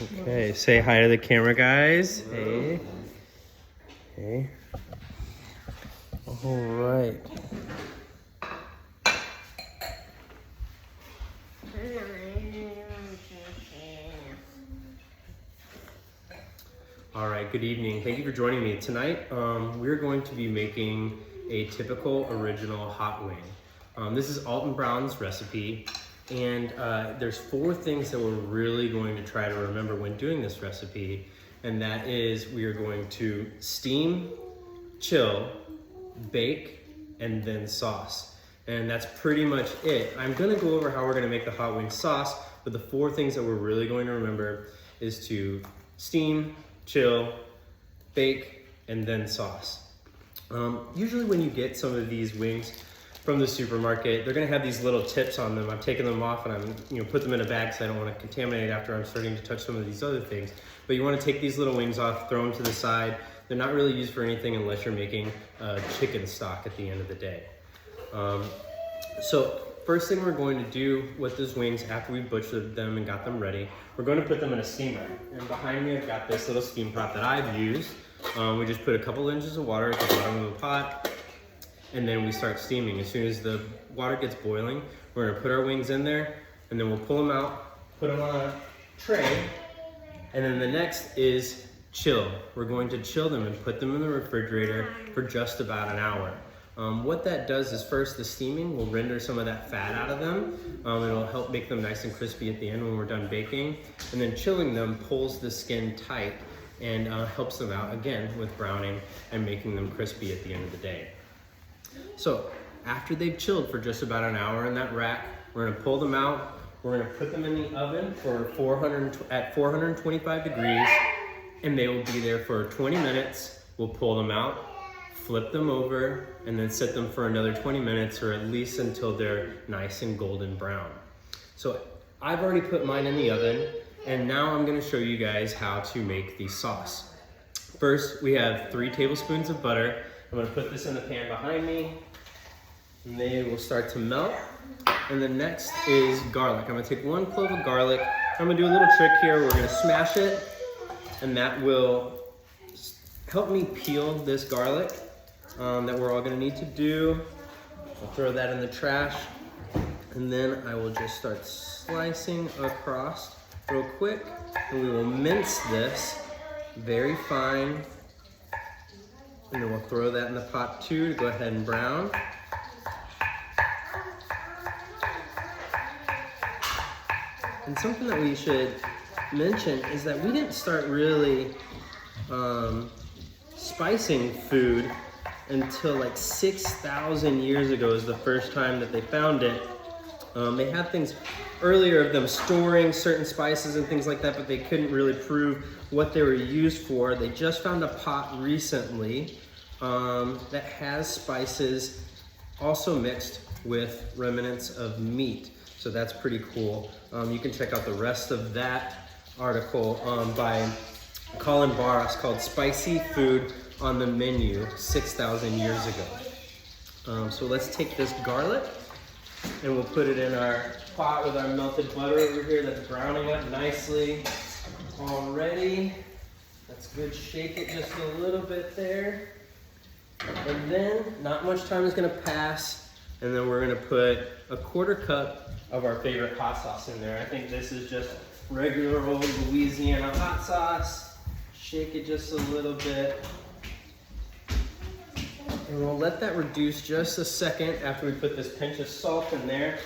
Okay, say hi to the camera, guys. Hey. Hey. All right. All right, good evening. Thank you for joining me. Tonight, we're going to be making a typical original hot wing. This is Alton Brown's recipe, and there's 4 things that we're really going to try to remember when doing this recipe, and that is we are going to steam, chill, bake, and then sauce. And that's pretty much it. I'm gonna go over how we're gonna make the hot wing sauce, but the 4 things that we're really going to remember is to steam, chill, bake, and then sauce. Usually when you get some of these wings from the supermarket, they're gonna have these little tips on them. I've taken them off and I'm put them in a bag because I don't want to contaminate after I'm starting to touch some of these other things. But you want to take these little wings off, throw them to the side. They're not really used for anything unless you're making chicken stock at the end of the day. So first thing we're going to do with those wings after we butchered them and got them ready, we're going to put them in a steamer. And behind me I've got this little steam pot that I've used. We just put a couple inches of water at the bottom of the pot, and then we start steaming. As soon as the water gets boiling, we're gonna put our wings in there, and then we'll pull them out, put them on a tray, and then the next is chill. We're going to chill them and put them in the refrigerator for just about an hour. What that does is first the steaming will render some of that fat out of them. It'll help make them nice and crispy at the end when we're done baking. And then chilling them pulls the skin tight and helps them out again with browning and making them crispy at the end of the day. So after they've chilled for just about an hour in that rack, we're gonna pull them out. We're gonna put them in the oven for 425 degrees, and they will be there for 20 minutes. We'll pull them out, flip them over, and then set them for another 20 minutes, or at least until they're nice and golden brown. So I've already put mine in the oven, and now I'm gonna show you guys how to make the sauce. First, we have 3 tablespoons of butter. I'm gonna put this in the pan behind me, and they will start to melt. And the next is garlic. I'm gonna take 1 clove of garlic. I'm gonna do a little trick here. We're gonna smash it, and that will help me peel this garlic that we're all gonna need to do. I'll throw that in the trash, and then I will just start slicing across real quick, and we will mince this very fine. And then we'll throw that in the pot too to go ahead and brown. And something that we should mention is that we didn't start really spicing food until like 6,000 years ago is the first time that they found it. They had things earlier of them storing certain spices and things like that, but they couldn't really prove what they were used for. They just found a pot recently that has spices also mixed with remnants of meat. So that's pretty cool. You can check out the rest of that article by Colin Barras called Spicy Food on the Menu 6,000 years ago. So let's take this garlic and we'll put it in our pot with our melted butter over here that's browning up nicely already. That's good. Shake it just a little bit there. And then not much time is gonna pass, and then we're gonna put a 1/4 cup of our favorite hot sauce in there. I think this is just regular old Louisiana hot sauce. Shake it just a little bit. And we'll let that reduce just a second after we put this pinch of salt in there.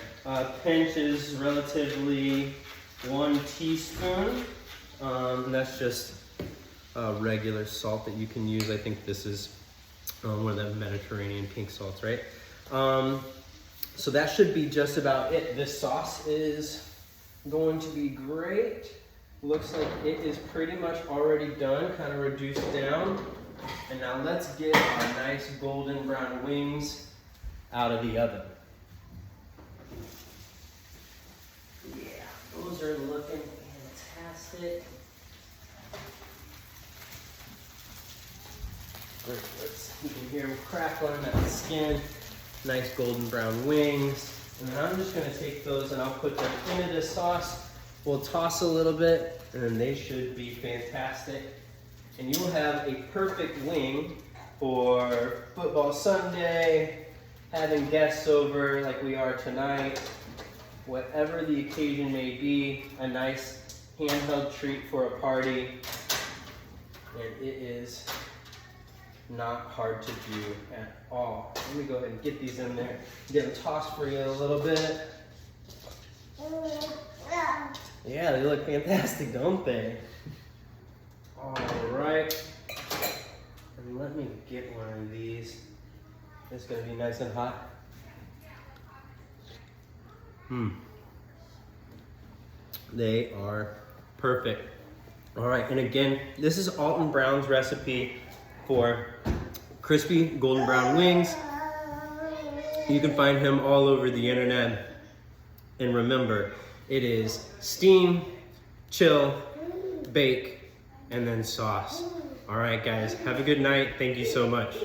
Pinch is relatively 1 teaspoon. And that's just regular salt that you can use. I think this is one of the Mediterranean pink salts, right? So that should be just about it. This sauce is going to be great. Looks like it is pretty much already done, kind of reduced down. And now let's get our nice golden brown wings out of the oven. Yeah, those are looking fantastic. You can hear them crackling that skin. Nice golden brown wings. And then I'm just gonna take those and I'll put them into this sauce We'll toss a little bit, and then they should be fantastic. And you will have a perfect wing for football Sunday, having guests over like we are tonight, whatever the occasion may be, a nice handheld treat for a party. And it is not hard to do at all. Let me go ahead and get these in there. Get them tossed for you a little bit. Yeah, they look fantastic, don't they? All right. And let me get one of these. It's gonna be nice and hot. They are perfect. All right, and again, this is Alton Brown's recipe for crispy golden brown wings. You can find him all over the internet. And remember, it is steam, chill, bake, and then sauce. All right, guys, have a good night. Thank you so much.